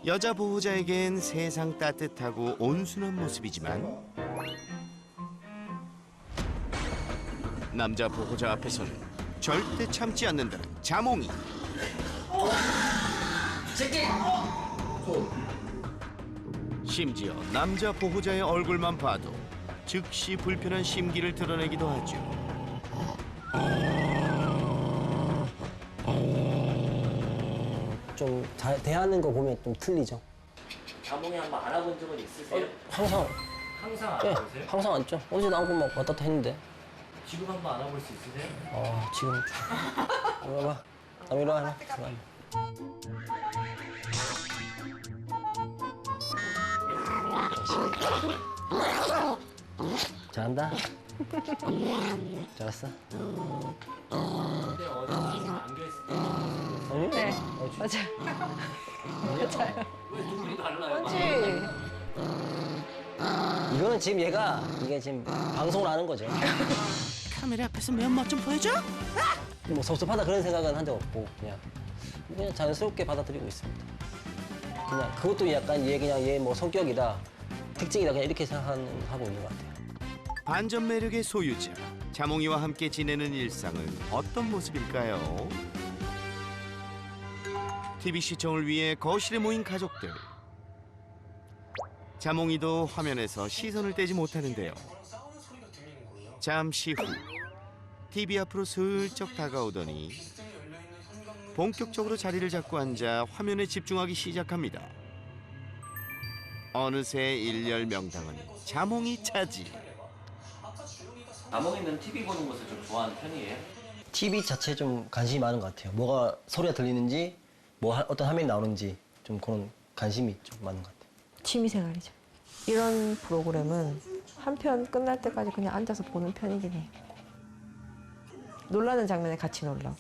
여자 보호자에겐 세상 따뜻하고 온순한 모습이지만 남자 보호자 앞에서는 절대 참지 않는다는 자몽이. 심지어 남자 보호자의 얼굴만 봐도 즉시 불편한 심기를 드러내기도 하죠. 좀 대하는 거 보면 좀 틀리죠. 자몽이 한번 알아본 적은 있으세요? 항상 항상 네, 알아보세요? 항상 앉죠. 어제 나오고 막 왔다 갔다 했는데. 지금 한번 알아볼 수 있으세요? 지금 이리 와봐. 이리 와. 잘한다. 잘했어. 근데 어제 안겨있을 때 아니? 네, 맞아요. 왜 눈물이 달라요? 그렇지. 이거는 지금 얘가 이게 지금 방송을 하는 거죠. 카메라 앞에서 면목 좀 보여줘? 뭐 섭섭하다 그런 생각은 한 적 없고 그냥 자연스럽게 받아들이고 있습니다. 그냥 그것도 약간 얘 뭐 성격이다, 특징이다 그냥 이렇게 생각하고 있는 것 같아요. 반전 매력의 소유자 자몽이와 함께 지내는 일상은 어떤 모습일까요? TV 시청을 위해 거실에 모인 가족들. 자몽이도 화면에서 시선을 떼지 못하는데요. 잠시 후 TV 앞으로 슬쩍 다가오더니 본격적으로 자리를 잡고 앉아 화면에 집중하기 시작합니다. 어느새 일렬 명당은 자몽이 차지. 자몽이는 TV 보는 것을 좀 좋아하는 편이에요? TV 자체에 좀 관심이 많은 것 같아요. 뭐가 소리가 들리는지, 어떤 화면이 나오는지 좀 그런 관심이 좀 많은 것 같아요. 취미생활이죠. 이런 프로그램은 한 편 끝날 때까지 그냥 앉아서 보는 편이긴 해. 놀라는 장면에 같이 놀라고.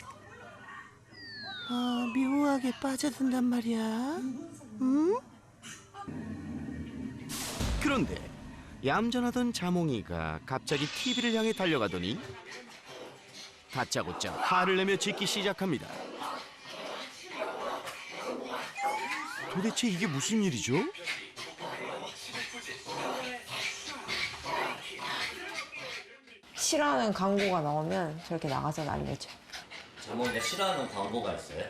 묘하게 빠져든단 말이야. 응? 그런데 얌전하던 자몽이가 갑자기 TV를 향해 달려가더니 다짜고짜 화를 내며 짖기 시작합니다. 도대체 이게 무슨 일이죠? 싫어하는 광고가 나오면 저렇게 나가서 난리죠. 자몽이가 싫어하는 광고가 있어요?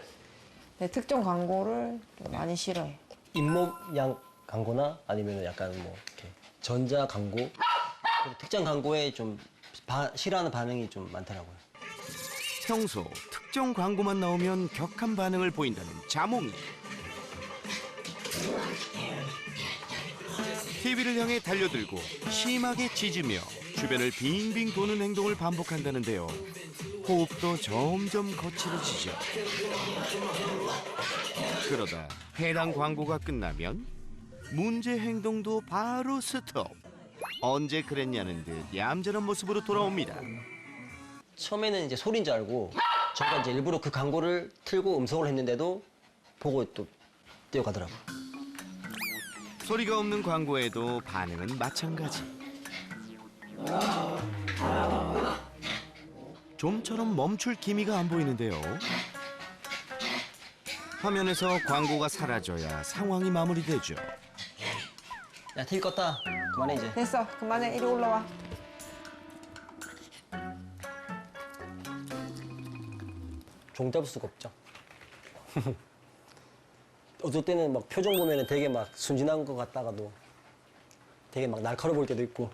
네, 특정 광고를 좀 많이 싫어해. 잇몸양 광고나 아니면 약간 뭐 이렇게 전자 광고, 그리고 특정 광고에 좀 싫어하는 반응이 좀 많더라고요. 평소 특정 광고만 나오면 격한 반응을 보인다는 자몽이. TV를 향해 달려들고 심하게 짖으며 주변을 빙빙 도는 행동을 반복한다는데요. 호흡도 점점 거칠어지죠. 그러다 해당 광고가 끝나면 문제 행동도 바로 스톱. 언제 그랬냐는 듯 얌전한 모습으로 돌아옵니다. 처음에는 이제 소리인 줄 알고 저희가 이제 일부러 그 광고를 틀고 음성을 했는데도 보고 또 뛰어가더라고요. 소리가 없는 광고에도 반응은 마찬가지. 좀처럼 멈출 기미가 안 보이는데요. 화면에서 광고가 사라져야 상황이 마무리되죠. 야, TV 껐다. 그만해 이제. 됐어, 그만해. 이리 올라와. 종 잡을 수가 없죠. 어떨 때는 막 표정 보면은 되게 막 순진한 것 같다가도 되게 막 날카로워 보일 때도 있고.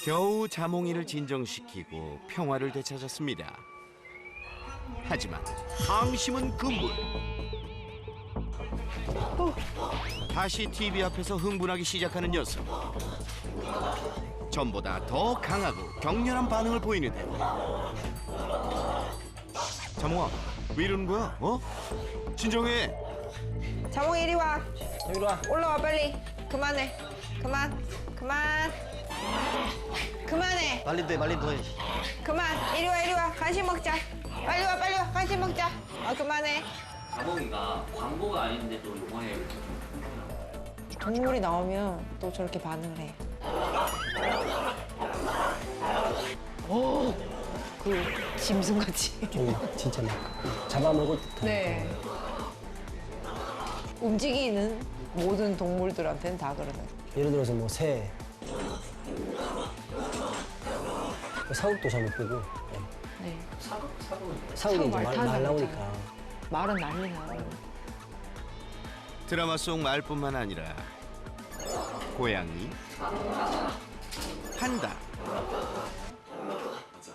겨우 자몽이를 진정시키고 평화를 되찾았습니다. 하지만 항심은 금물. 다시 TV 앞에서 흥분하기 시작하는 녀석. 전보다 더 강하고 격렬한 반응을 보이는데요. 자몽아, 왜 이러는 거야? 진정해. 자몽이 이리 와. 이리 와. 올라와 빨리. 그만해. 그만해. 말리도 해, 말리도 해. 그만. 이리 와. 간식 먹자. 빨리 와. 간식 먹자. 그만해. 자몽이가 광고가 아닌데도 이번에 동물이 나오면 또 저렇게 반응을 해. 그 짐승같이. 진짜 막 잡아먹을 듯한. 네. 움직이는 모든 동물들한테는 다 그러네. 예를 들어서 뭐 새, 사극도 잘 못 보고. 네. 사극이 이제 말 타는 말 사람 나오니까. 말은 난리 나요. 드라마 속 말뿐만 아니라 고양이, 판다,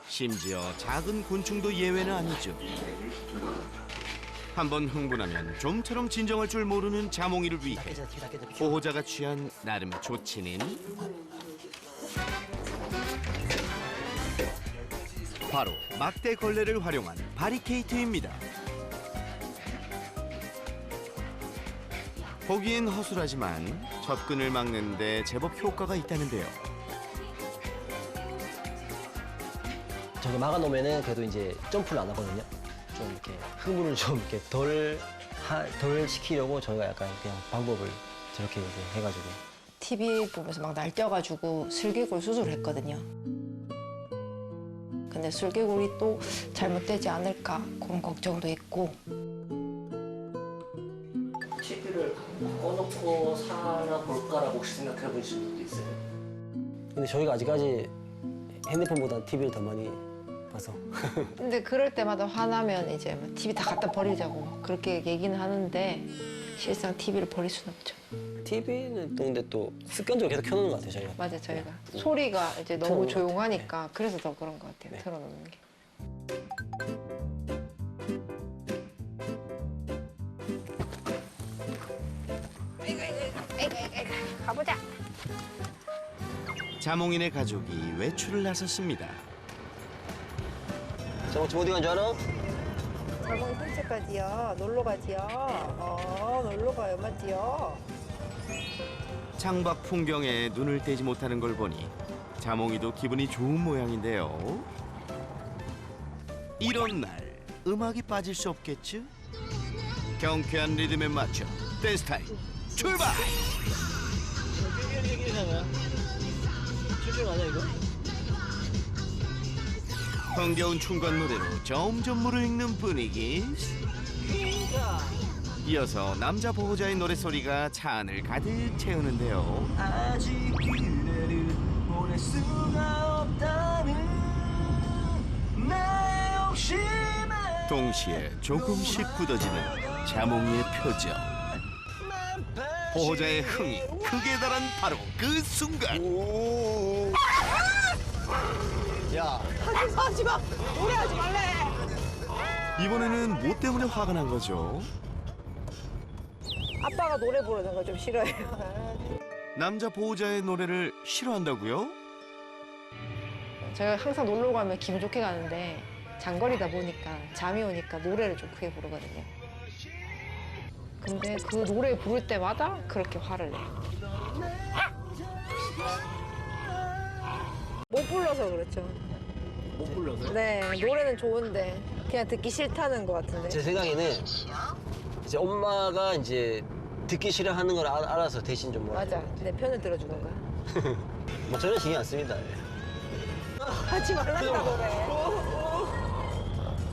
심지어 작은 곤충도 예외는 아니죠. 한번 흥분하면 좀처럼 진정할 줄 모르는 자몽이를 위해 보호자가 취한 나름의 조치는 바로 막대 걸레를 활용한 바리케이트입니다. 보기엔 허술하지만 접근을 막는데 제법 효과가 있다는데요. 저기 막아놓으면은 그래도 이제 점프를 안 하거든요. 좀 이렇게 흥분을 좀 이렇게 덜 시키려고 저희가 약간 그냥 방법을 저렇게 이제 해가지고. TV 보면서 막 날뛰어가지고 슬개골 수술했거든요. 근데 슬개골이 또 잘못되지 않을까 그런 걱정도 있고. TV를 꺼놓고 살아볼까라고 혹시 생각해 보신 적도 있어요? 근데 저희가 아직까지 핸드폰보다 TV를 더 많이 봐서. 근데 그럴 때마다 화나면 이제 막 TV 다 갖다 버리자고 그렇게 얘기는 하는데 실상 TV를 버릴 수는 없죠. TV는 또 근데 또 습관적으로 계속 켜놓는 것 같아요, 저희가. 맞아, 저희가 소리가 이제 너무 틀어놓는 것 조용하니까 그래서 더 그런 것 같아요. 네. 틀어놓는 게. 가보자. 자몽이네 가족이 외출을 나섰습니다. 저 어디 간 줄 알아? 자몽 산책까지요. 놀러 가지요. 놀러 가요, 맞지요? 창밖 풍경에 눈을 떼지 못하는 걸 보니 자몽이도 기분이 좋은 모양인데요. 이런 날 음악이 빠질 수 없겠죠? 경쾌한 리듬에 맞춰 댄스 타임 출발! 출출 아니야 이거? 흥겨운 춤과 노래로 점점 무르익는 분위기. 이어서 남자 보호자의 노랫소리가 차 안을 가득 채우는데요. 아직 그대를 보낼 수가 없다는 내 욕심에. 동시에 조금씩 굳어지는 자몽이의 표정. 보호자의 흥이 극에 달한 바로 그 순간. 야, 하지 마! 노래하지 말래! 이번에는 뭐 때문에 화가 난 거죠? 아빠가 노래 부르는 거 좀 싫어해요. 남자 보호자의 노래를 싫어한다고요? 저희가 항상 놀러 가면 기분 좋게 가는데 장거리다 보니까 잠이 오니까 노래를 좀 크게 부르거든요. 근데 그 노래 부를 때마다 그렇게 화를 내요. 못 불러서 그렇죠. 못 불러서? 네, 노래는 좋은데 그냥 듣기 싫다는 것 같은데. 제 생각에는 이제 엄마가 이제 듣기 싫어하는 걸 알아서 대신 좀 뭐라. 맞아, 내 편을 들어주는 거야. 뭐 전혀 신경 안 씁니다. 하지 말란다 노래.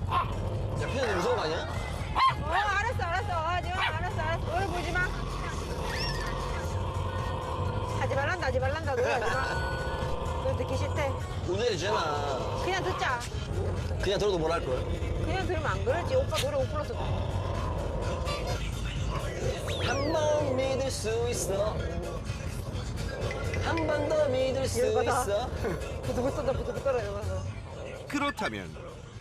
야, 편이 무서운 거 아니야? 알았어. 하지 마, 알았어. 노래 부르지 마. 하지 말란다, 노래 하지 마. 너 듣기 싫대. 운전해 주잖아. 그냥 듣자. 그냥 들어도 뭘 할 거야? 그냥 들으면 안 그러지. 오빠 노래 못 불러서. 한 번 믿을 수 있어. 한 번 더 믿을 수 열받아. 있어. 부들부들 이러면서. 그렇다면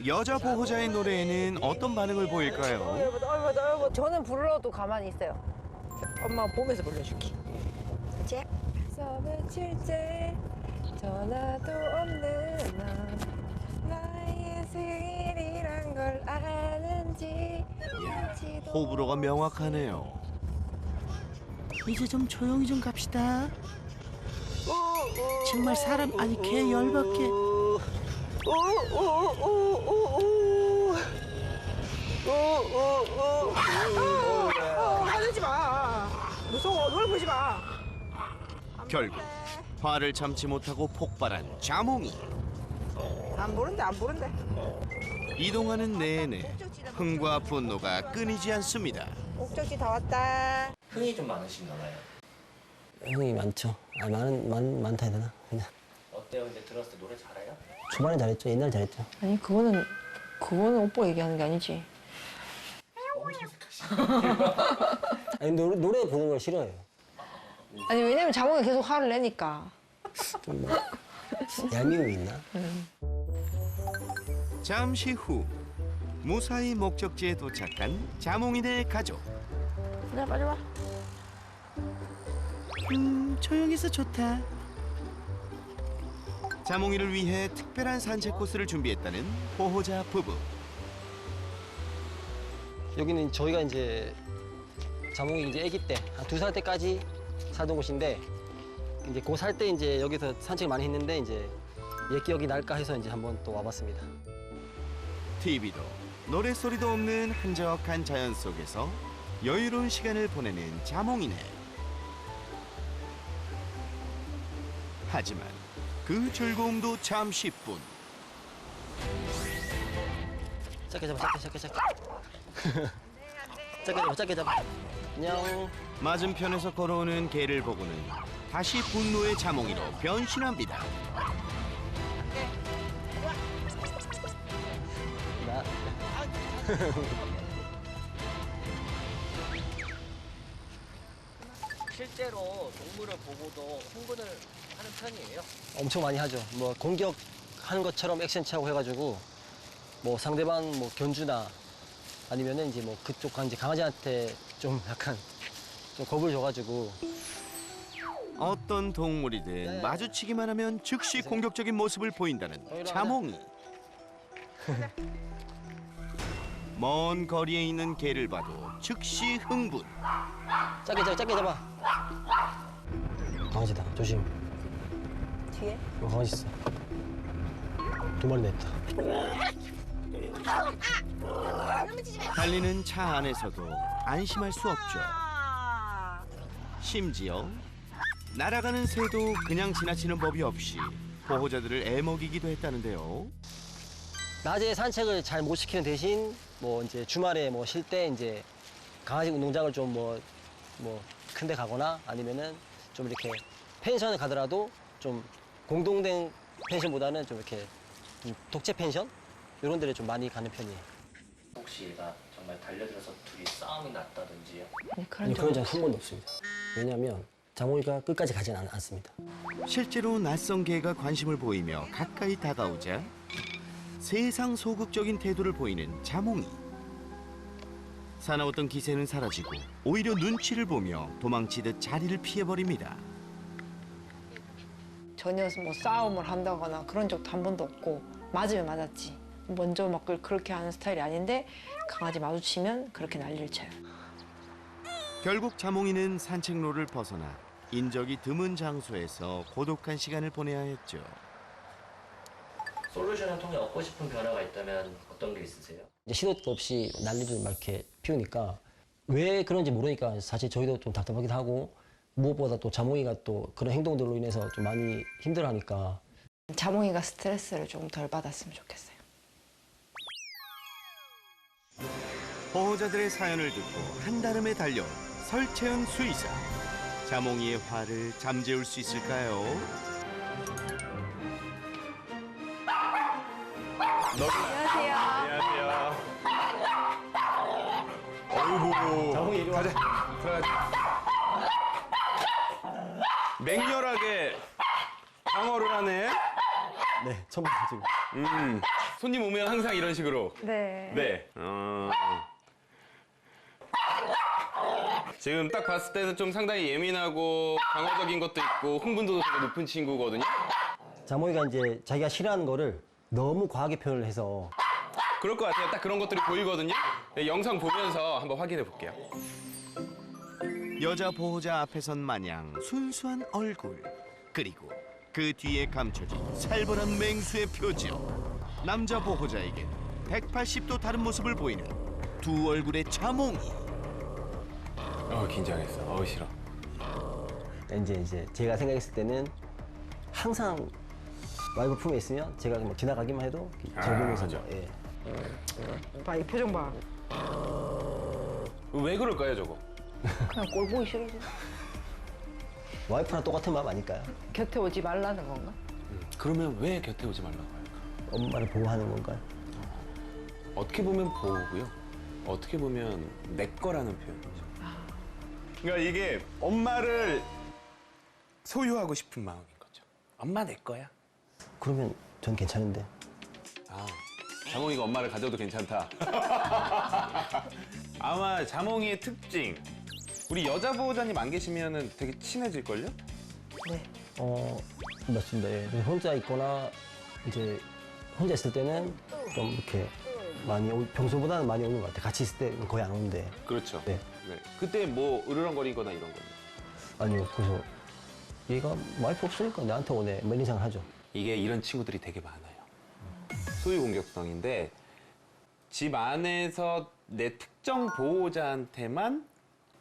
여자 보호자의 노래에는 어떤 반응을 보일까요? 열받아. 저는 불러도 가만히 있어요. 엄마 보면서 불러줄게. 잭. 섬을 칠때 전화도 없는 넌 나의 생일이란 걸 아는지 알지도 호불호가 명확하네요. 이제 좀 조용히 좀 갑시다. 정말 사람 아니 개 열받게. 화내지 마. 무서워. 노래 부르지 마. 결국 화를 참지 못하고 폭발한 자몽이. 안 보는데 안 보는데. 이동하는 내내 흥과 분노가 끊이지 않습니다. 목적지 다 왔다. 흥이 좀 많으신가 봐요. 형이 많죠. 아, 많다 해야 되나? 그냥 어때요? 근데 들었을 때 노래 잘해요? 초반엔 잘했죠. 옛날에 잘했죠. 아니 그거는 오빠 얘기하는 게 아니지. 아니 노래 부르는 걸 싫어해요. 아니 왜냐면 자몽이 계속 화를 내니까. 좀 뭐, 얄미움이 있나? 잠시 후 무사히 목적지에 도착한 자몽이네 가족. 자 빨리 와. 조용해서 좋다. 자몽이를 위해 특별한 산책 코스를 준비했다는 보호자 부부. 여기는 저희가 이제 자몽이 이제 아기 때, 한 2살 때까지 살던 곳인데 이제 그 살 때 이제 여기서 산책을 많이 했는데 이제 옛 기억이 날까 해서 이제 한번 또 와봤습니다. TV도 노랫소리도 없는 한적한 자연 속에서 여유로운 시간을 보내는 자몽이네. 하지만 그 즐거움도 잠시뿐. 짧게 잡아, 짧게. 짧게 잡아. 안녕. 맞은편에서 걸어오는 개를 보고는 다시 분노의 자몽이로 변신합니다. 나. 실제로 동물을 보고도 흥분을 하는 편이에요? 엄청 많이 하죠. 뭐 공격하는 것처럼 액션 취하고 해가지고 뭐 상대방 뭐 견주나 아니면은 이제 뭐 그쪽 이제 강아지한테 좀 약간 좀 겁을 줘가지고 어떤 동물이든 마주치기만 하면 즉시 공격적인 모습을 보인다는 자몽이. 먼 거리에 있는 개를 봐도 즉시 흥분. 짧게 잡아. 강아지다. 조심. 뒤에. 강아지 있어. 2마리 냈다. 달리는 차 안에서도 안심할 수 없죠. 심지어 날아가는 새도 그냥 지나치는 법이 없이 보호자들을 애먹이기도 했다는데요. 낮에 산책을 잘 못 시키는 대신 뭐 이제 주말에 뭐 쉴 때 이제 강아지 운동장을 좀 뭐 큰데 가거나 아니면은 좀 이렇게 펜션을 가더라도 좀 공동된 펜션보다는 좀 이렇게 좀 독채 펜션 이런 데를 좀 많이 가는 편이에요. 혹시 얘가 정말 달려들어서 둘이 싸움이 났다든지요? 아니, 그런 아니, 적 그런 적은 한 번도 없습니다. 왜냐하면 자몽이가 끝까지 가진 않습니다. 실제로 낯선 개가 관심을 보이며 가까이 다가오자 세상 소극적인 태도를 보이는 자몽이. 사나웠던 기세는 사라지고 오히려 눈치를 보며 도망치듯 자리를 피해버립니다. 전혀 뭐 싸움을 한다거나 그런 적도 한 번도 없고 맞으면 맞았지. 먼저 막 그렇게 하는 스타일이 아닌데 강아지 마주치면 그렇게 난리를 쳐요. 결국 자몽이는 산책로를 벗어나 인적이 드문 장소에서 고독한 시간을 보내야 했죠. 솔루션을 통해 얻고 싶은 변화가 있다면 어떤 게 있으세요? 이제 시도도 없이 난리를 막 이렇게 피우니까 왜 그런지 모르니까 사실 저희도 좀 답답하기도 하고 무엇보다 또 자몽이가 또 그런 행동들로 인해서 좀 많이 힘들어하니까 자몽이가 스트레스를 좀 덜 받았으면 좋겠어요. 보호자들의 사연을 듣고 한달음에 달려온 설채연 수의사. 자몽이의 화를 잠재울 수 있을까요? 안녕하세요. 어이구. 자몽이 이리 와. 들어가자. 맹렬하게 방어를 하네. 네, 처음부터 지금. 손님 오면 항상 이런 식으로. 네. 네. 지금 딱 봤을 때는 좀 상당히 예민하고 방어적인 것도 있고 흥분도도 되게 높은 친구거든요. 자몽이가 이제 자기가 싫어하는 거를 너무 과하게 표현을 해서 그럴 것 같아요. 딱 그런 것들이 보이거든요. 네, 영상 보면서 한번 확인해 볼게요. 여자 보호자 앞에선 마냥 순수한 얼굴, 그리고 그 뒤에 감춰진 살벌한 맹수의 표정. 남자 보호자에게 180도 다른 모습을 보이는 두 얼굴의 자몽이. 긴장했어. 싫어. 이제 제가 생각했을 때는 항상 와이프 품에 있으면 제가 뭐 지나가기만 해도 저 보면서 맞아. 뭐, 예. 봐, 이 표정 봐. 왜 그럴까요, 저거? 그냥 꼴 보기 싫어서. 와이프랑 똑같은 마음 아닐까요? 곁에 오지 말라는 건가? 그러면 왜 곁에 오지 말라고 할까? 엄마를 보호하는 건가요? 어떻게 보면 보호고요. 어떻게 보면 내 거라는 표현이죠. 그러니까 이게 엄마를 소유하고 싶은 마음인 거죠. 엄마 내 거야. 그러면 전 괜찮은데. 아, 자몽이가 엄마를 가져도 괜찮다. 아마 자몽이의 특징. 우리 여자 보호자님 안 계시면은 되게 친해질걸요? 네. 맞습니다. 예. 그래서 혼자 있거나 이제 혼자 있을 때는 좀 이렇게 평소보다는 많이 오는 것 같아요. 같이 있을 때는 거의 안 오는데. 그렇죠. 네. 네. 그때 뭐 으르렁거리거나 이런 거요. 아니요. 그래서 얘가 와이프 없으니까 나한테 오네. 뭐 이런 생각을 하죠. 이게 이런 친구들이 되게 많아요. 소유 공격성인데 집 안에서 내 특정 보호자한테만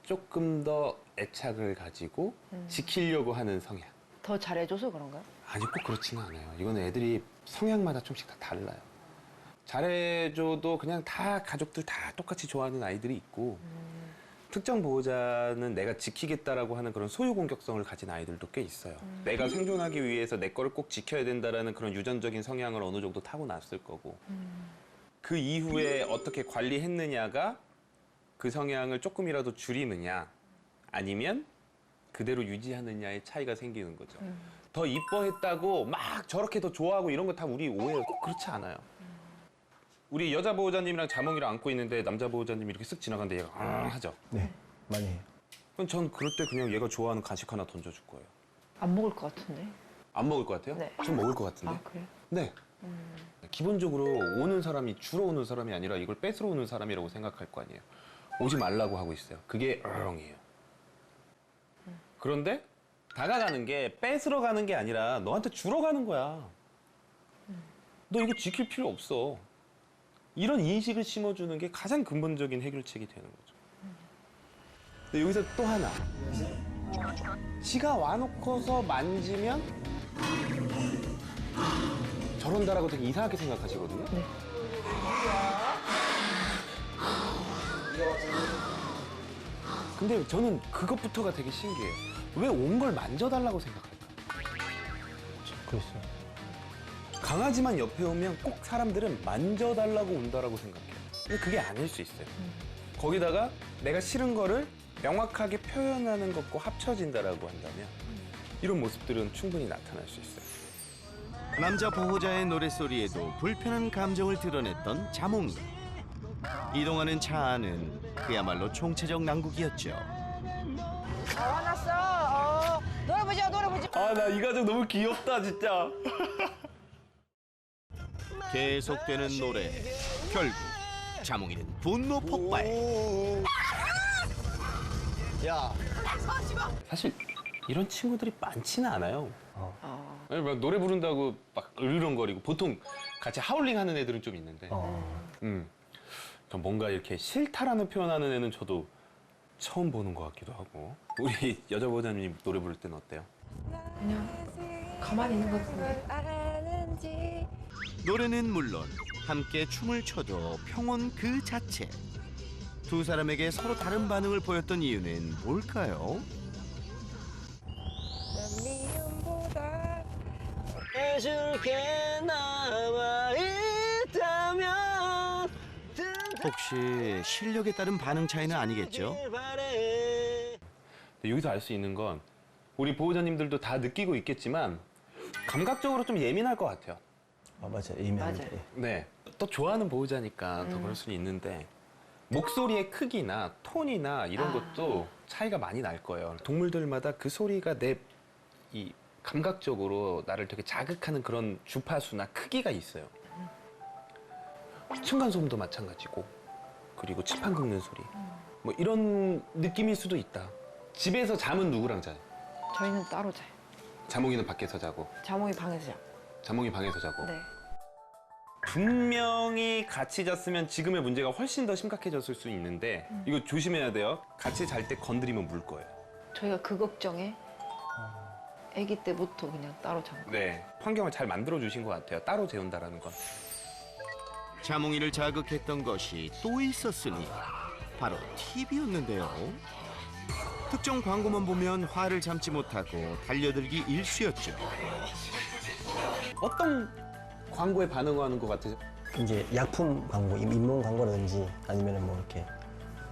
조금 더 애착을 가지고 지키려고 하는 성향. 더 잘해줘서 그런가요? 아니 꼭 그렇지는 않아요. 이거는 애들이 성향마다 좀씩 다 달라요. 잘해줘도 그냥 다 가족들 다 똑같이 좋아하는 아이들이 있고 특정 보호자는 내가 지키겠다라고 하는 그런 소유 공격성을 가진 아이들도 꽤 있어요. 내가 생존하기 위해서 내 거를 꼭 지켜야 된다라는 그런 유전적인 성향을 어느 정도 타고났을 거고 그 이후에 어떻게 관리했느냐가 그 성향을 조금이라도 줄이느냐 아니면 그대로 유지하느냐의 차이가 생기는 거죠. 더 이뻐했다고 막 저렇게 더 좋아하고 이런 거 다 우리 오해예요. 꼭 그렇지 않아요. 우리 여자 보호자님이랑 자몽이랑 안고 있는데 남자 보호자님이 이렇게 쓱 지나가는데 얘가 하죠. 네. 많이 해요. 그럼 전 그럴 때 그냥 얘가 좋아하는 간식 하나 던져줄 거예요. 안 먹을 것 같은데. 안 먹을 것 같아요? 네. 좀 먹을 것 같은데? 아, 그래요? 네. 기본적으로 오는 사람이 주러 오는 사람이 아니라 이걸 뺏으러 오는 사람이라고 생각할 거 아니에요. 오지 말라고 하고 있어요. 그게 어렁이에요. 그런데 다가가는 게 뺏으러 가는 게 아니라 너한테 주러 가는 거야. 너 이거 지킬 필요 없어. 이런 인식을 심어주는 게 가장 근본적인 해결책이 되는 거죠. 근데 여기서 또 하나. 지가 와놓고서 만지면 저런다라고 되게 이상하게 생각하시거든요. 네. 근데 저는 그것부터가 되게 신기해요. 왜 온 걸 만져달라고 생각할까? 그랬어요. 강아지만 옆에 오면 꼭 사람들은 만져달라고 온다라고 생각해요. 근데 그게 아닐 수 있어요. 거기다가 내가 싫은 거를 명확하게 표현하는 것과 합쳐진다라고 한다면 이런 모습들은 충분히 나타날 수 있어요. 남자 보호자의 노랫소리에도 불편한 감정을 드러냈던 자몽이. 이동하는 차 안은 그야말로 총체적 난국이었죠. 화났어. 노래 보자, 노래 보자. 아, 나 이 가족 너무 귀엽다, 진짜. 계속되는 노래. 결국 자몽이는 분노 폭발. 야. 사실 이런 친구들이 많지는 않아요. 아니, 막 노래 부른다고 막 으르렁거리고 보통 같이 하울링 하는 애들은 좀 있는데 그러니까 뭔가 이렇게 싫다라는 표현하는 애는 저도 처음 보는 것 같기도 하고. 우리 여자 보호자님 노래 부를 때는 어때요? 그냥 가만히 있는 것 같은데. 노래는 물론 함께 춤을 춰도 평온 그 자체. 두 사람에게 서로 다른 반응을 보였던 이유는 뭘까요? 해줄게 남아 있다면 혹시 실력에 따른 반응 차이는 아니겠죠? 근데 여기서 알 수 있는 건 우리 보호자님들도 다 느끼고 있겠지만 감각적으로 좀 예민할 것 같아요. 맞아요. 예민한데. 맞아요. 네. 또 좋아하는 보호자니까 더 그럴 수는 있는데 목소리의 크기나 톤이나 이런 것도 차이가 많이 날 거예요. 동물들마다 그 소리가 내 이 감각적으로 나를 되게 자극하는 그런 주파수나 크기가 있어요. 층간소음도 마찬가지고 그리고 칠판 긁는 소리 뭐 이런 느낌일 수도 있다. 집에서 잠은 누구랑 자요? 저희는 따로 자요. 자몽이는 밖에서 자고 자몽이 방에서 자. 자몽이 방에서 자고 네. 분명히 같이 잤으면 지금의 문제가 훨씬 더 심각해졌을 수 있는데 이거 조심해야 돼요. 같이 잘 때 건드리면 물 거예요. 저희가 그 걱정에 아기 때부터 그냥 따로 잡고. 네, 환경을 잘 만들어 주신 것 같아요. 따로 재운다라는 건. 자몽이를 자극했던 것이 또 있었으니 바로 TV였는데요. 특정 광고만 보면 화를 참지 못하고 달려들기 일쑤였죠. 어떤 광고에 반응하는 것 같으세요? 이제 약품 광고, 잇몸 광고라든지 아니면 뭐 이렇게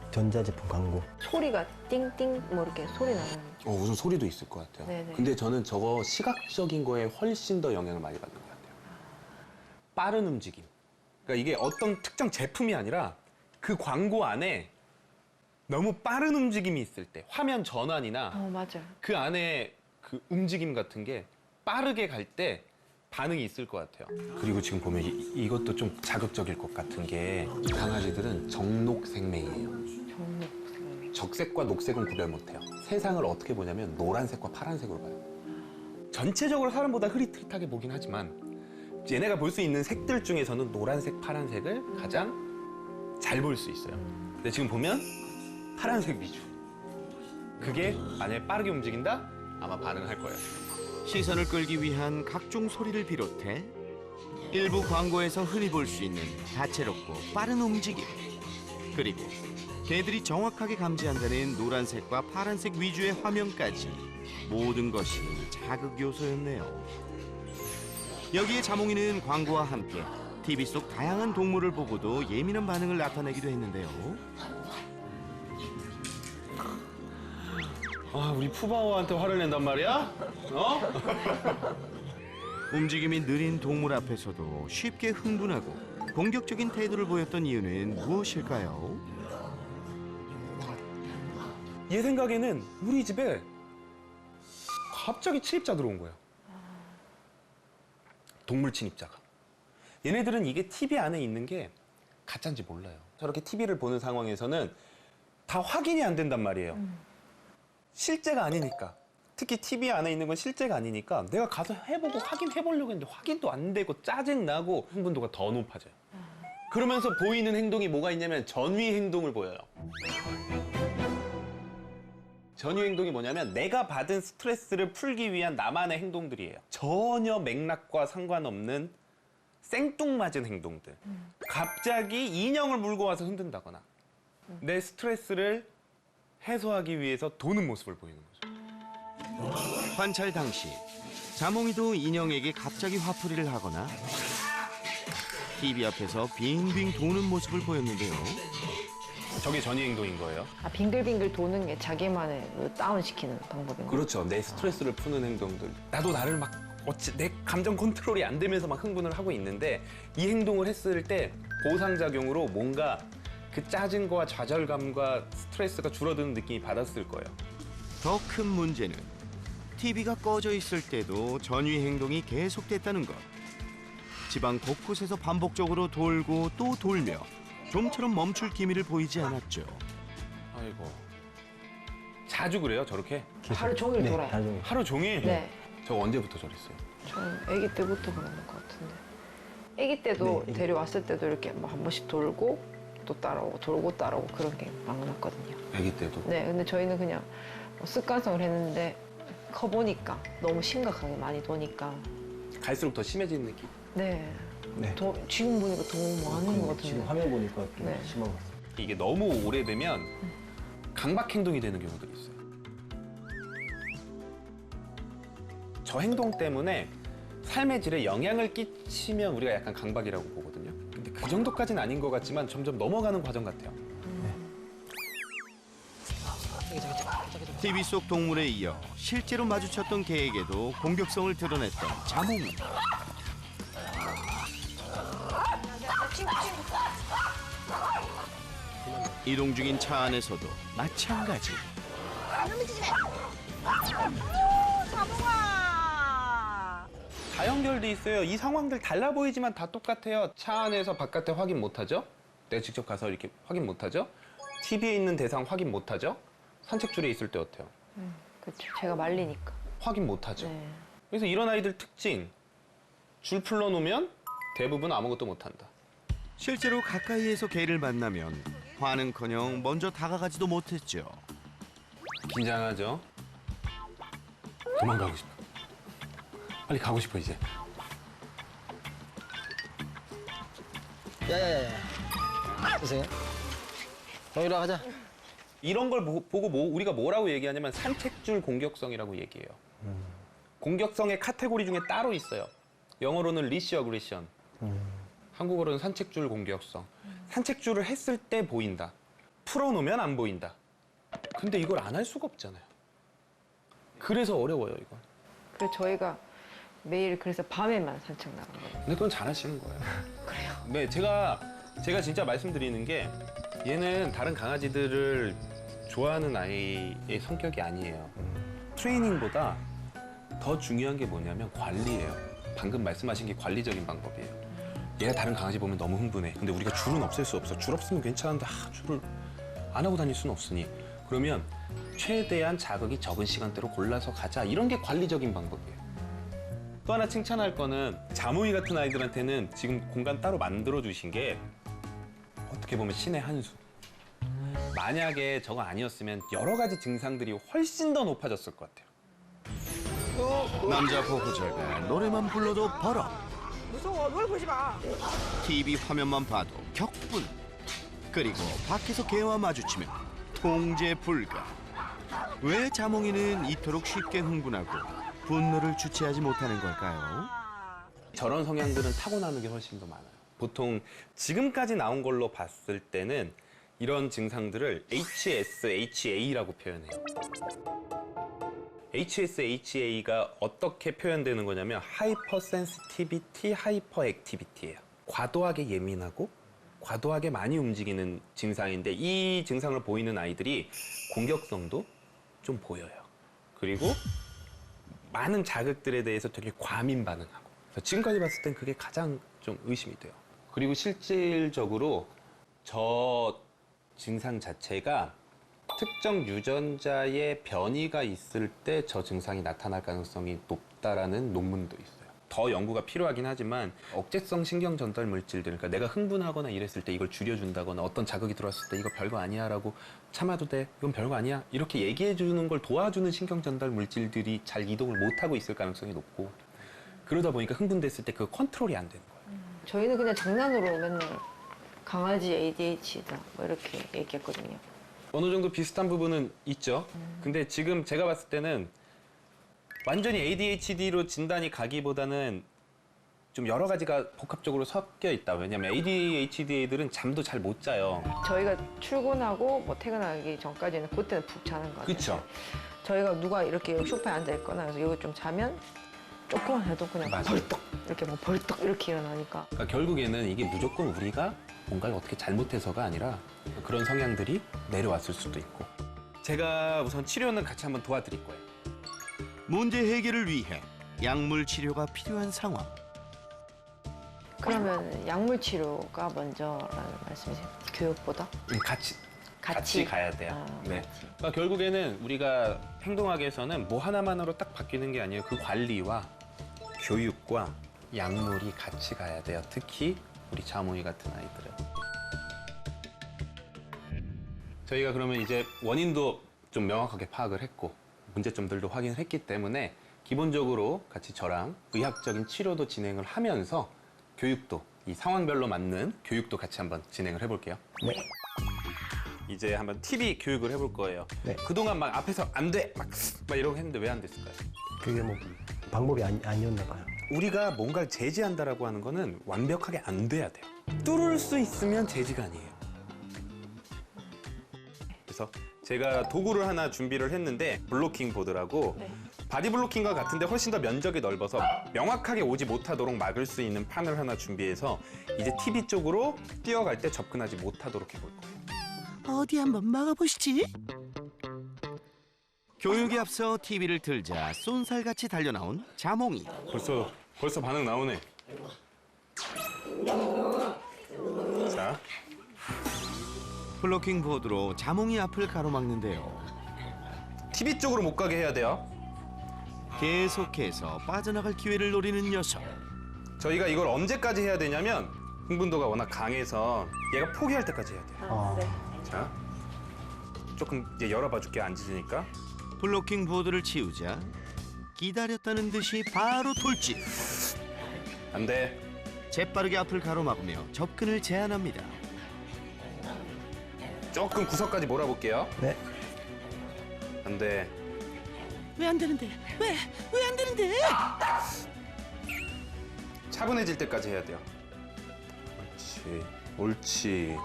전자제품 광고. 소리가 띵띵 뭐 이렇게 소리 나는. 우선 소리도 있을 것 같아요. 네네. 근데 저는 저거 시각적인 거에 훨씬 더 영향을 많이 받는 것 같아요. 빠른 움직임. 그러니까 이게 어떤 특정 제품이 아니라 그 광고 안에 너무 빠른 움직임이 있을 때, 화면 전환이나 맞아. 그 안에 그 움직임 같은 게 빠르게 갈 때 반응이 있을 것 같아요. 그리고 지금 보면 이것도 좀 자극적일 것 같은 게 이 강아지들은 정녹생맹이에요. 정말. 적색과 녹색은 구별 못해요. 세상을 어떻게 보냐면 노란색과 파란색으로 봐요. 전체적으로 사람보다 흐릿흐릿하게 보긴 하지만 얘네가 볼 수 있는 색들 중에서는 노란색, 파란색을 가장 잘 볼 수 있어요. 근데 지금 보면 파란색 위주. 그게 만약에 빠르게 움직인다? 아마 반응할 거예요. 시선을 끌기 위한 각종 소리를 비롯해 일부 광고에서 흔히 볼 수 있는 다채롭고 빠른 움직임, 그리고 개들이 정확하게 감지한다는 노란색과 파란색 위주의 화면까지 모든 것이 자극 요소였네요. 여기에 자몽이는 광고와 함께 TV 속 다양한 동물을 보고도 예민한 반응을 나타내기도 했는데요. 우리 푸바오한테 화를 낸단 말이야? 움직임이 느린 동물 앞에서도 쉽게 흥분하고 공격적인 태도를 보였던 이유는 무엇일까요? 얘 생각에는 우리 집에 갑자기 침입자 들어온 거예요. 동물 침입자가. 얘네들은 이게 TV 안에 있는 게 가짜인지 몰라요. 저렇게 TV를 보는 상황에서는 다 확인이 안 된단 말이에요. 실제가 아니니까. 특히 TV 안에 있는 건 실제가 아니니까 내가 가서 해보고 확인해보려고 했는데 확인도 안 되고 짜증나고 흥분도가 더 높아져요. 그러면서 보이는 행동이 뭐가 있냐면 전위 행동을 보여요. 전위 행동이 뭐냐면 내가 받은 스트레스를 풀기 위한 나만의 행동들이에요. 전혀 맥락과 상관없는 생뚱맞은 행동들. 갑자기 인형을 물고 와서 흔든다거나 내 스트레스를 해소하기 위해서 도는 모습을 보이는 거죠. 관찰 당시 자몽이도 인형에게 갑자기 화풀이를 하거나 TV 앞에서 빙빙 도는 모습을 보였는데요. 저게 전위 행동인 거예요. 빙글빙글 도는 게 자기만의 다운시키는 방법인 거예요. 그렇죠. 내 스트레스를 푸는 행동들. 나도 나를 막 내 감정 컨트롤이 안 되면서 막 흥분을 하고 있는데 이 행동을 했을 때 보상작용으로 뭔가 그 짜증과 좌절감과 스트레스가 줄어드는 느낌이 받았을 거예요. 더 큰 문제는 TV가 꺼져 있을 때도 전위 행동이 계속됐다는 것. 집안 곳곳에서 반복적으로 돌고 또 돌며 좀처럼 멈출 기미를 보이지 않았죠. 아이고. 자주 그래요, 저렇게? 하루 종일 네, 돌아요. 하루 종일. 하루 종일? 네. 저 언제부터 저랬어요? 저는 아기 때부터 그러는 것 같은데. 아기 때도 네, 아기 데려왔을 때도 이렇게 뭐 한 번씩 돌고 또 따라오고 돌고 따라오고 그런 게 많았거든요. 아기 때도? 네, 근데 저희는 그냥 습관성을 했는데 커보니까 너무 심각하게 많이 도니까 갈수록 더 심해지는 느낌? 네. 네. 지금 보니까 더 많은 것 같은데. 지금 화면 보니까 좀 네. 심한 것 같아요. 이게 너무 오래되면 강박 행동이 되는 경우들이 있어요. 저 행동 때문에 삶의 질에 영향을 끼치면 우리가 약간 강박이라고 보거든요. 근데 그 정도까지는 아닌 것 같지만 점점 넘어가는 과정 같아요. TV 속 동물에 이어 실제로 마주쳤던 개에게도 공격성을 드러냈던 자몽이. 이동 중인 차 안에서도 마찬가지. 자몽아. 다 연결돼 있어요. 이 상황들 달라 보이지만 다 똑같아요. 차 안에서 바깥에 확인 못하죠? 내가 직접 가서 이렇게 확인 못하죠? TV에 있는 대상 확인 못하죠? 산책줄에 있을 때 어때요? 그렇죠. 제가 말리니까. 확인 못하죠? 네. 그래서 이런 아이들 특징, 줄 풀러놓으면 대부분 아무것도 못한다. 실제로 가까이에서 개를 만나면 화는커녕 먼저 다가가지도 못했죠. 긴장하죠? 도망가고 싶어. 빨리 가고 싶어 이제. 야야야야. 보세요. 이리 와, 가자. 이런 걸 보고 우리가 뭐라고 얘기하냐면 산책줄 공격성이라고 얘기해요. 공격성의 카테고리 중에 따로 있어요. 영어로는 리시 어그레션, 한국어로는 산책줄 공격성. 산책줄을 했을 때 보인다. 풀어놓으면 안 보인다. 근데 이걸 안 할 수가 없잖아요. 그래서 어려워요, 이건. 그래서 저희가 매일 그래서 밤에만 산책 나간 거예요. 근데 그건 잘하시는 거예요. 그래요. 네, 제가 진짜 말씀드리는 게 얘는 다른 강아지들을 좋아하는 아이의 성격이 아니에요. 트레이닝보다 더 중요한 게 뭐냐면 관리예요. 방금 말씀하신 게 관리적인 방법이에요. 얘가 다른 강아지 보면 너무 흥분해. 근데 우리가 줄은 없앨 수 없어. 줄 없으면 괜찮은데 줄을 안 하고 다닐 수는 없으니. 그러면 최대한 자극이 적은 시간대로 골라서 가자. 이런 게 관리적인 방법이에요. 또 하나 칭찬할 거는 자모이 같은 아이들한테는 지금 공간 따로 만들어 주신 게 어떻게 보면 신의 한 수. 만약에 저거 아니었으면 여러 가지 증상들이 훨씬 더 높아졌을 것 같아요. 남자 보호자가 노래만 불러도 버럭, 무서워. 뭘 보지 마. TV 화면만 봐도 격분, 그리고 밖에서 개와 마주치면 통제 불가. 왜 자몽이는 이토록 쉽게 흥분하고 분노를 주체하지 못하는 걸까요? 저런 성향들은 타고나는 게 훨씬 더 많아요. 보통 지금까지 나온 걸로 봤을 때는 이런 증상들을 HSHA라고 표현해요. HSHA가 어떻게 표현되는 거냐면 하이퍼센시티비티, 하이퍼액티비티예요. 과도하게 예민하고 과도하게 많이 움직이는 증상인데 이 증상을 보이는 아이들이 공격성도 좀 보여요. 그리고 많은 자극들에 대해서 되게 과민 반응하고. 그래서 지금까지 봤을 땐 그게 가장 좀 의심이 돼요. 그리고 실질적으로 저 증상 자체가 특정 유전자의 변이가 있을 때 저 증상이 나타날 가능성이 높다라는 논문도 있어요. 더 연구가 필요하긴 하지만 억제성 신경 전달 물질들, 그러니까 내가 흥분하거나 이랬을 때 이걸 줄여준다거나 어떤 자극이 들어왔을 때 이거 별거 아니야라고 참아도 돼, 이건 별거 아니야 이렇게 얘기해 주는 걸 도와주는 신경 전달 물질들이 잘 이동을 못하고 있을 가능성이 높고, 그러다 보니까 흥분됐을 때 그 컨트롤이 안 되는 거예요. 저희는 그냥 장난으로 맨날 강아지 ADHD다 뭐 이렇게 얘기했거든요. 어느 정도 비슷한 부분은 있죠. 근데 지금 제가 봤을 때는 완전히 ADHD로 진단이 가기보다는 좀 여러 가지가 복합적으로 섞여 있다. 왜냐면 ADHD 애들은 잠도 잘 못 자요. 저희가 출근하고 뭐 퇴근하기 전까지는 그때는 푹 자는 거 같아요. 그쵸? 저희가 누가 이렇게 소파에 앉아 있거나 그래서 여기 좀 자면 조금만 해도 그냥 맞아요. 벌떡 이렇게 뭐 벌떡 이렇게 일어나니까. 그러니까 결국에는 이게 무조건 우리가 뭔가를 어떻게 잘못해서가 아니라 그런 성향들이 내려왔을 수도 있고. 제가 우선 치료는 같이 한번 도와드릴 거예요. 문제 해결을 위해 약물 치료가 필요한 상황. 그러면 약물 치료가 먼저라는 말씀이세요? 교육보다? 같이 가야 돼요. 아, 네. 같이. 그러니까 결국에는 우리가 행동학에서는 뭐 하나만으로 딱 바뀌는 게 아니에요. 그 관리와 교육과 약물이 같이 가야 돼요. 특히 우리 자모이 같은 아이들은. 저희가 그러면 이제 원인도 좀 명확하게 파악을 했고 문제점들도 확인했기 때문에 기본적으로 같이 저랑 의학적인 치료도 진행을 하면서 교육도, 이 상황별로 맞는 교육도 같이 한번 진행을 해볼게요. 네. 이제 한번 TV 교육을 해볼 거예요. 네. 그동안 막 앞에서 안 돼! 막 이러고 했는데 왜 안 됐을까요? 그게 뭐 방법이 아니었나 봐요. 우리가 뭔가를 제지한다라고 하는 거는 완벽하게 안 돼야 돼요. 뚫을 수 있으면 제지가 아니에요. 그래서 제가 도구를 하나 준비를 했는데 블로킹 보드라고 바디 블로킹과 같은데 훨씬 더 면적이 넓어서 명확하게 오지 못하도록 막을 수 있는 판을 하나 준비해서 이제 TV 쪽으로 뛰어갈 때 접근하지 못하도록 해볼 거예요. 어디 한번 막아보시지. 교육에 앞서 TV를 틀자 쏜살같이 달려나온 자몽이. 벌써 반응 나오네. 자, 블로킹 보드로 자몽이 앞을 가로막는데요. TV 쪽으로 못 가게 해야 돼요. 계속해서 빠져나갈 기회를 노리는 녀석. 저희가 이걸 언제까지 해야 되냐면 흥분도가 워낙 강해서 얘가 포기할 때까지 해야 돼요. 자, 조금 이제 열어봐 줄게, 안 짖으니까. 블로킹 보드를 치우자 기다렸다는 듯이 바로 돌진. 안 돼. 재빠르게 앞을 가로막으며 접근을 제한합니다. 조금 구석까지 몰아볼게요. 네. 안 돼. 왜 안 되는데? 왜 안 되는데? 차분해질 때까지 해야 돼요. 옳지. 옳지.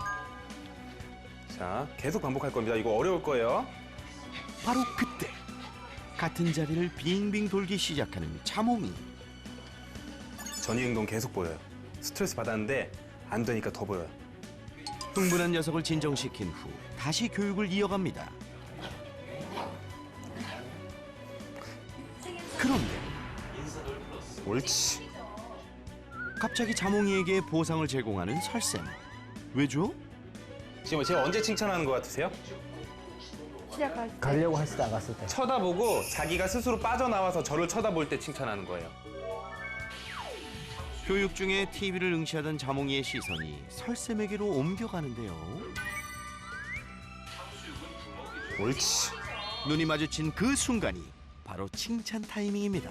자, 계속 반복할 겁니다. 이거 어려울 거예요. 바로 그때 같은 자리를 빙빙 돌기 시작하는 자몽이. 전이 행동 계속 보여요. 스트레스 받았는데 안 되니까 더 보여요. 흥분한 녀석을 진정시킨 후 다시 교육을 이어갑니다. 그런데 옳지. 갑자기 자몽이에게 보상을 제공하는 설쌤. 왜죠? 지금 제가 언제 칭찬하는 것 같으세요? 시작할 때. 가려고 했을 때 나갔을 때. 쳐다보고 자기가 스스로 빠져나와서 저를 쳐다볼 때 칭찬하는 거예요. 교육 중에 TV를 응시하던 자몽이의 시선이 설쌤에게로 옮겨가는데요. 옳지. 눈이 마주친 그 순간이 바로 칭찬 타이밍입니다.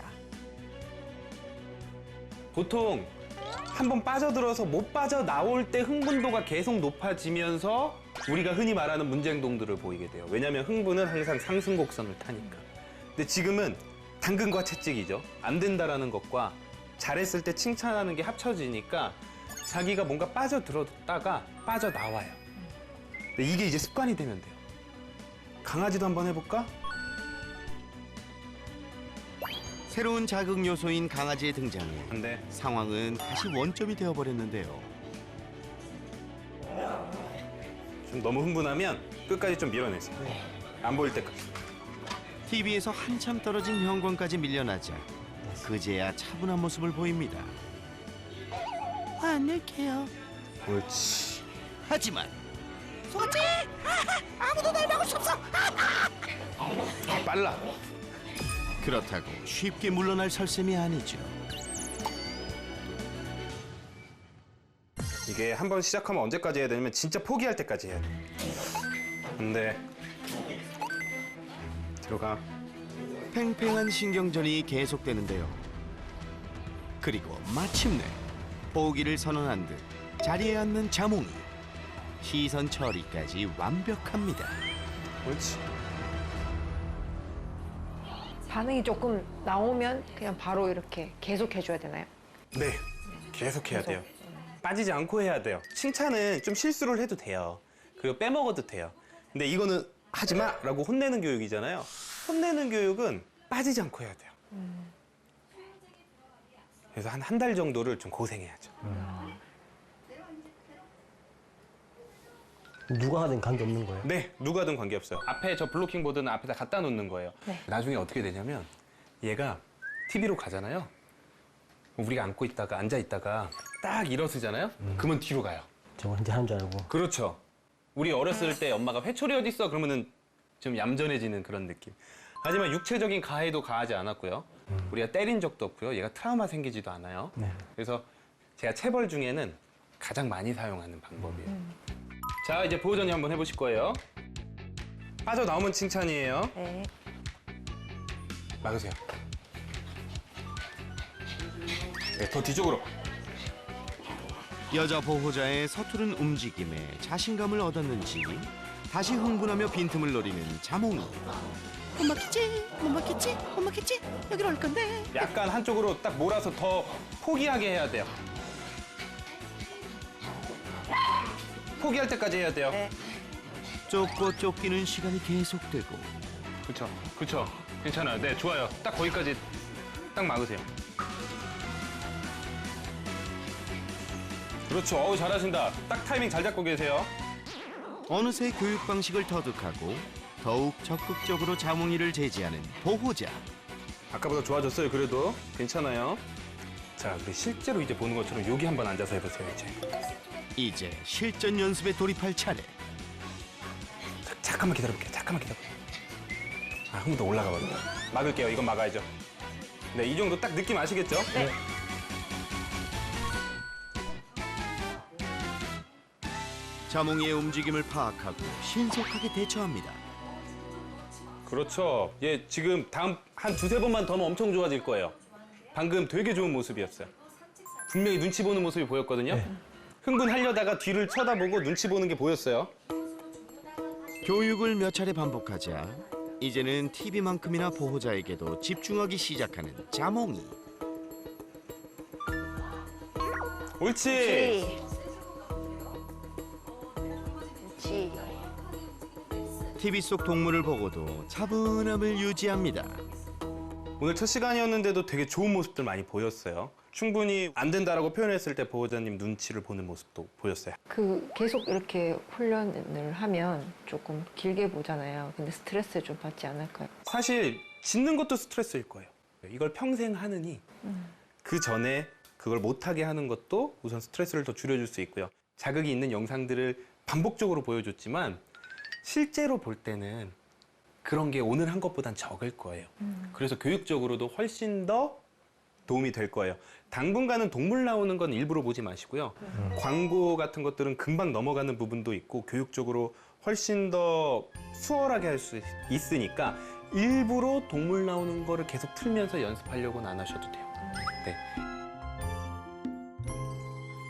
보통 한 번 빠져들어서 못 빠져나올 때 흥분도가 계속 높아지면서 우리가 흔히 말하는 문제 행동들을 보이게 돼요. 왜냐하면 흥분은 항상 상승 곡선을 타니까. 근데 지금은 당근과 채찍이죠. 안 된다라는 것과 잘했을 때 칭찬하는 게 합쳐지니까 자기가 뭔가 빠져들었다가 빠져나와요. 근데 이게 이제 습관이 되면 돼요. 강아지도 한번 해볼까? 새로운 자극 요소인 강아지의 등장에 안 돼. 상황은 다시 원점이 되어버렸는데요. 좀 너무 흥분하면 끝까지 좀 밀어내세요. 안 보일 때까지. TV에서 한참 떨어진 형광까지 밀려나자 그제야 차분한 모습을 보입니다. 안 낼게요. 옳지. 하지만 빨라. 그렇다고 쉽게 물러날 설셈이 아니죠. 이게 한 번 시작하면 언제까지 해야 되냐면 진짜 포기할 때까지 해야 돼. 근데 들어가. 팽팽한 신경전이 계속되는데요. 그리고 마침내 포기를 선언한 듯 자리에 앉는 자몽이. 시선 처리까지 완벽합니다. 옳지. 반응이 조금 나오면 그냥 바로 이렇게 계속 해줘야 되나요? 네. 계속 해야 돼요. 빠지지 않고 해야 돼요. 칭찬은 좀 실수를 해도 돼요. 그리고 빼먹어도 돼요. 근데 이거는 하지 마! 라고 혼내는 교육이잖아요. 혼내는 교육은 빠지지 않고 해야 돼요. 그래서 한 달 정도를 좀 고생해야죠. 누가 하든 관계없는 거예요. 네, 누가든 관계없어요. 앞에 저 블로킹 보드는 앞에다 갖다 놓는 거예요. 네. 나중에 어떻게 되냐면 얘가 TV로 가잖아요. 우리가 앉고 있다가 앉아 있다가 딱 일어서잖아요. 그러면 뒤로 가요. 저 혼자 하는 줄 알고. 그렇죠. 우리 어렸을 때 엄마가 회초리 어디 있어? 그러면은 좀 얌전해지는 그런 느낌. 하지만 육체적인 가해도 가하지 않았고요. 우리가 때린 적도 없고요. 얘가 트라우마 생기지도 않아요. 네. 그래서 제가 체벌 중에는 가장 많이 사용하는 방법이에요. 자, 이제 보호전이 한번 해보실 거예요. 빠져나오면 칭찬이에요. 네. 막으세요. 네, 더 뒤쪽으로. 여자 보호자의 서투른 움직임에 자신감을 얻었는지 다시 흥분하며 빈틈을 노리는 자몽이. 못 맞겠지? 못 맞겠지? 못 맞겠지? 여기로 올 건데. 약간 한쪽으로 딱 몰아서 더 포기하게 해야 돼요. 포기할 때까지 해야 돼요. 네. 쫓고 쫓기는 시간이 계속되고 그렇죠. 그렇죠. 괜찮아요. 네, 좋아요. 딱 거기까지 딱 막으세요. 그렇죠. 어우, 잘하신다. 딱 타이밍 잘 잡고 계세요. 어느새 교육 방식을 터득하고 더욱 적극적으로 자몽이를 제지하는 보호자. 아까보다 좋아졌어요. 그래도 괜찮아요. 자, 우리 실제로 이제 보는 것처럼 여기 한번 앉아서 해보세요. 이제 실전 연습에 돌입할 차례. 잠깐만 기다려볼게요. 잠깐만 기다려볼게요. 아, 한 번 더 올라가 버린다. 막을게요. 이건 막아야죠. 네, 이 정도 딱 느낌 아시겠죠? 네. 자몽이의 움직임을 파악하고 신속하게 대처합니다. 그렇죠. 얘 지금 다음 한 두세 번만 더 하면 엄청 좋아질 거예요. 방금 되게 좋은 모습이었어요. 분명히 눈치 보는 모습이 보였거든요. 흥분하려다가 뒤를 쳐다보고 눈치 보는 게 보였어요. 교육을 몇 차례 반복하자 이제는 TV만큼이나 보호자에게도 집중하기 시작하는 자몽이. 옳지. 그렇지. TV 속 동물을 보고도 차분함을 유지합니다. 오늘 첫 시간이었는데도 되게 좋은 모습들 많이 보였어요. 충분히 안 된다라고 표현했을 때 보호자님 눈치를 보는 모습도 보였어요. 그 계속 이렇게 훈련을 하면 조금 길게 보잖아요. 근데 스트레스 좀 받지 않을까요? 사실 짖는 것도 스트레스일 거예요. 이걸 평생 하느니 그 전에 그걸 못하게 하는 것도 우선 스트레스를 더 줄여줄 수 있고요. 자극이 있는 영상들을 반복적으로 보여줬지만 실제로 볼 때는 그런 게 오늘 한 것보단 적을 거예요. 그래서 교육적으로도 훨씬 더 도움이 될 거예요. 당분간은 동물 나오는 건 일부러 보지 마시고요. 광고 같은 것들은 금방 넘어가는 부분도 있고 교육적으로 훨씬 더 수월하게 할 수 있으니까 일부러 동물 나오는 거를 계속 틀면서 연습하려고는 안 하셔도 돼요. 네.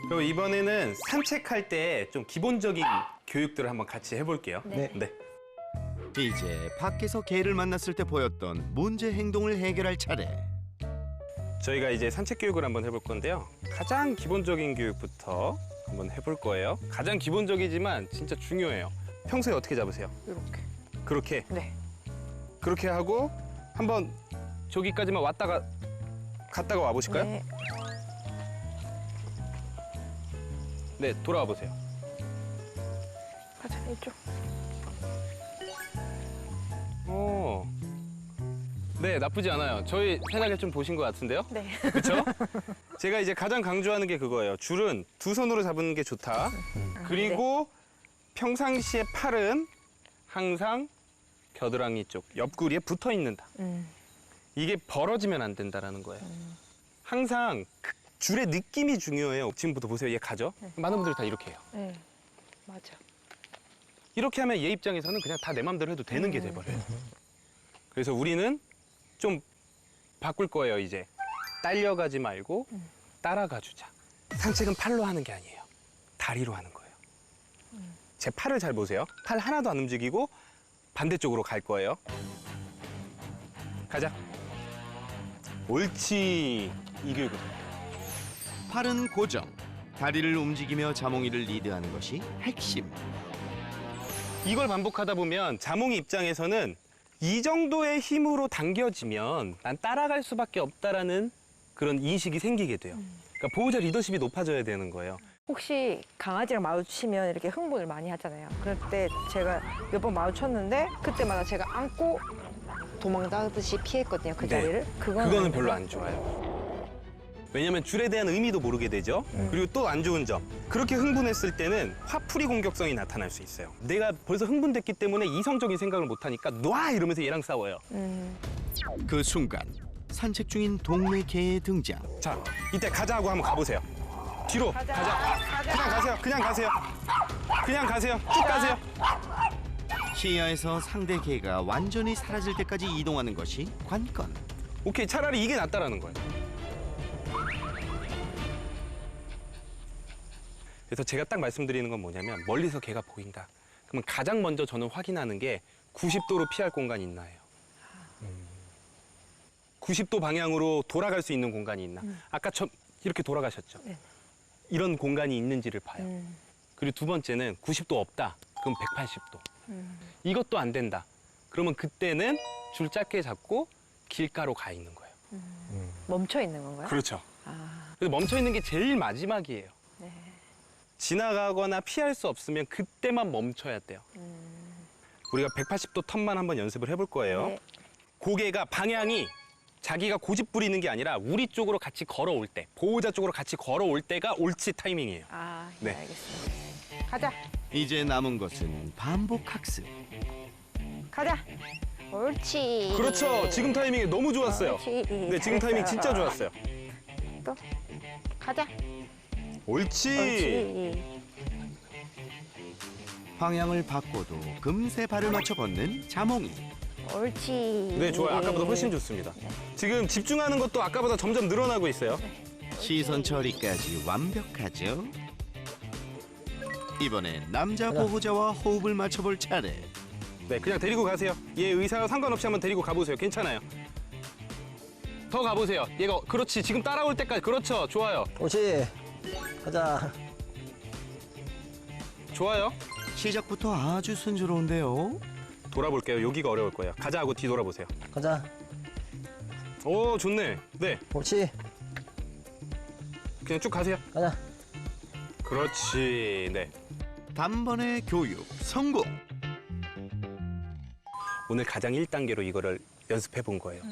그리고 이번에는 산책할 때 좀 기본적인 교육들을 한번 같이 해볼게요. 네. 이제 밖에서 개를 만났을 때 보였던 문제 행동을 해결할 차례. 저희가 이제 산책 교육을 한번 해볼 건데요. 가장 기본적인 교육부터 한번 해볼 거예요. 가장 기본적이지만 진짜 중요해요. 평소에 어떻게 잡으세요? 이렇게. 그렇게. 네. 그렇게 하고 한번 저기까지만 왔다가 갔다가 와 보실까요? 네. 네, 돌아와 보세요. 가자, 이쪽. 오. 네, 나쁘지 않아요. 저희 편하게 좀 보신 것 같은데요? 네. 그렇죠? 제가 이제 가장 강조하는 게 그거예요. 줄은 두 손으로 잡는 게 좋다. 그리고 평상시에 팔은 항상 겨드랑이 쪽 옆구리에 붙어 있는다. 이게 벌어지면 안 된다라는 거예요. 항상 그 줄의 느낌이 중요해요. 지금부터 보세요. 얘 가죠? 많은 분들이 다 이렇게 해요. 네. 맞아. 이렇게 하면 얘 입장에서는 그냥 다 내 맘대로 해도 되는 게 돼버려요. 그래서 우리는 좀 바꿀 거예요, 이제. 딸려가지 말고 따라가 주자. 산책은 팔로 하는 게 아니에요. 다리로 하는 거예요. 제 팔을 잘 보세요. 팔 하나도 안 움직이고 반대쪽으로 갈 거예요. 가자. 옳지. 이 교육은. 팔은 고정, 다리를 움직이며 자몽이를 리드하는 것이 핵심. 이걸 반복하다 보면 자몽이 입장에서는 이 정도의 힘으로 당겨지면 난 따라갈 수밖에 없다라는 그런 인식이 생기게 돼요. 그러니까 보호자 리더십이 높아져야 되는 거예요. 혹시 강아지랑 마주치면 이렇게 흥분을 많이 하잖아요. 그럴 때 제가 몇 번 마주쳤는데 그때마다 제가 안고 도망가듯이 피했거든요. 그 네. 자리를. 그거는 별로 안 좋아요. 왜냐면 줄에 대한 의미도 모르게 되죠. 그리고 또 안 좋은 점. 그렇게 흥분했을 때는 화풀이 공격성이 나타날 수 있어요. 내가 벌써 흥분됐기 때문에 이성적인 생각을 못하니까 놔! 이러면서 얘랑 싸워요. 그 순간 산책 중인 동네 개의 등장. 자, 이때 가자 하고 한번 가보세요. 뒤로 가자. 그냥 가세요. 그냥 가세요. 그냥 가세요. 쭉 가세요. 시야에서 상대 개가 완전히 사라질 때까지 이동하는 것이 관건. 오케이, 차라리 이게 낫다라는 거예요. 그래서 제가 딱 말씀드리는 건 뭐냐면 멀리서 개가 보인다. 그러면 가장 먼저 저는 확인하는 게 90도로 피할 공간이 있나요? 90도 방향으로 돌아갈 수 있는 공간이 있나? 아까 이렇게 돌아가셨죠? 네. 이런 공간이 있는지를 봐요. 그리고 두 번째는 90도 없다. 그럼 180도. 이것도 안 된다. 그러면 그때는 줄 짧게 잡고 길가로 가 있는 거예요. 멈춰 있는 건가요? 그렇죠. 아, 그래서 멈춰 있는 게 제일 마지막이에요. 네. 지나가거나 피할 수 없으면 그때만 멈춰야 돼요. 우리가 180도 턴만 한번 연습을 해볼 거예요. 네. 고개가 방향이 자기가 고집 부리는 게 아니라 우리 쪽으로 같이 걸어올 때, 보호자 쪽으로 같이 걸어올 때가 옳지 타이밍이에요. 아, 네. 네. 알겠습니다. 가자. 이제 남은 것은 반복 학습. 가자. 옳지. 그렇죠. 지금 타이밍이 너무 좋았어요. 옳지. 네, 지금 타이밍 진짜 좋았어요. 또 가자. 옳지. 옳지. 방향을 바꿔도 금세 발을 맞춰 걷는 자몽이. 옳지. 네, 좋아요. 아까보다 훨씬 좋습니다. 지금 집중하는 것도 아까보다 점점 늘어나고 있어요. 시선 처리까지 완벽하죠. 이번엔 남자 보호자와 호흡을 맞춰볼 차례. 네, 그냥 데리고 가세요. 얘 의사와 상관없이 한번 데리고 가보세요. 괜찮아요. 더 가보세요. 얘가 그렇지. 지금 따라올 때까지. 그렇죠. 좋아요. 옳지. 가자. 좋아요. 시작부터 아주 순조로운데요. 돌아볼게요. 여기가 어려울 거예요. 가자 하고 뒤돌아보세요. 가자. 오, 좋네. 네, 옳지. 그냥 쭉 가세요. 가자. 그렇지. 네. 단번에 교육 성공. 오늘 가장 1단계로 이거를 연습해 본 거예요.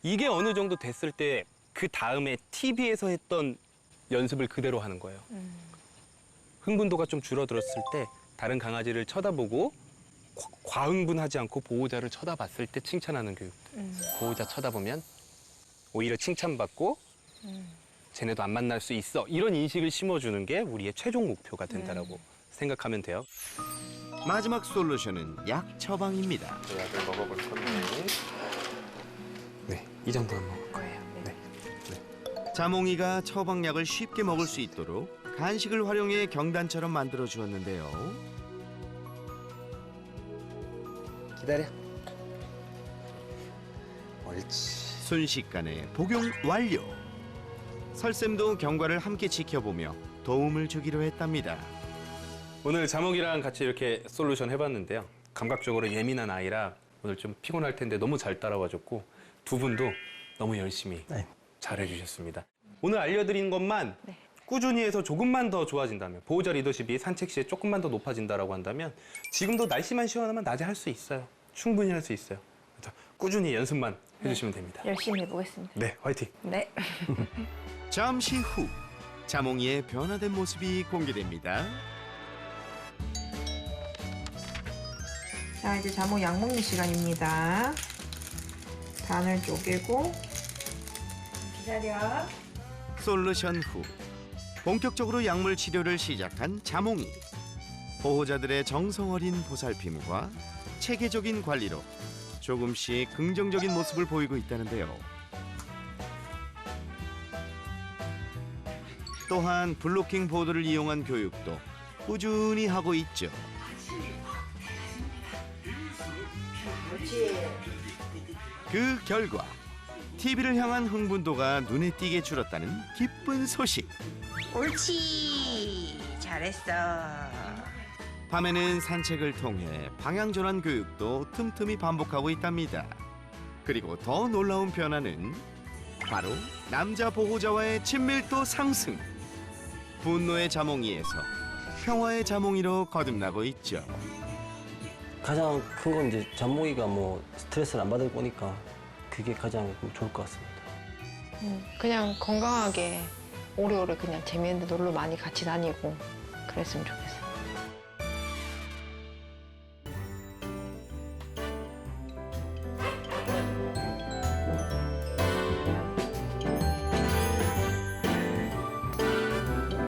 이게 어느 정도 됐을 때 그 다음에 TV에서 했던 연습을 그대로 하는 거예요. 흥분도가 좀 줄어들었을 때 다른 강아지를 쳐다보고 과흥분하지 않고 보호자를 쳐다봤을 때 칭찬하는 교육들. 보호자 쳐다보면 오히려 칭찬받고 쟤네도 안 만날 수 있어. 이런 인식을 심어주는 게 우리의 최종 목표가 된다라고 생각하면 돼요. 마지막 솔루션은 약 처방입니다. 약을 먹어볼 건데. 네, 이 정도는 먹을 거예요. 네. 자몽이가 처방약을 쉽게 먹을 수 있도록 간식을 활용해 경단처럼 만들어 주었는데요. 기다려. 옳지. 순식간에 복용 완료. 설쌤도 경과를 함께 지켜보며 도움을 주기로 했답니다. 오늘 자몽이랑 같이 이렇게 솔루션 해봤는데요. 감각적으로 예민한 아이라 오늘 좀 피곤할 텐데 너무 잘 따라와줬고 두 분도 너무 열심히 네. 잘해주셨습니다. 오늘 알려드린 것만 꾸준히 해서 조금만 더 좋아진다면 보호자 리더십이 산책 시에 조금만 더 높아진다라고 한다면 지금도 날씨만 시원하면 낮에 할 수 있어요. 충분히 할 수 있어요. 그래서 꾸준히 연습만 해주시면 됩니다. 열심히 해보겠습니다. 네, 화이팅! 네. 잠시 후 자몽이의 변화된 모습이 공개됩니다. 자, 이제 자몽 약 먹는 시간입니다. 단을 쪼개고 기다려. 솔루션 후 본격적으로 약물 치료를 시작한 자몽이. 보호자들의 정성 어린 보살핌과 체계적인 관리로 조금씩 긍정적인 모습을 보이고 있다는데요. 또한 블로킹 보드를 이용한 교육도 꾸준히 하고 있죠. 그 결과 TV를 향한 흥분도가 눈에 띄게 줄었다는 기쁜 소식. 옳지. 잘했어. 밤에는 산책을 통해 방향 전환 교육도 틈틈이 반복하고 있답니다. 그리고 더 놀라운 변화는 바로 남자 보호자와의 친밀도 상승. 분노의 자몽이에서 평화의 자몽이로 거듭나고 있죠. 가장 큰 건 이제 자몽이가 뭐 스트레스를 안 받을 거니까 그게 가장 좋을 것 같습니다. 그냥 건강하게 오래오래 그냥 재미있는 놀러 많이 같이 다니고 그랬으면 좋겠어요.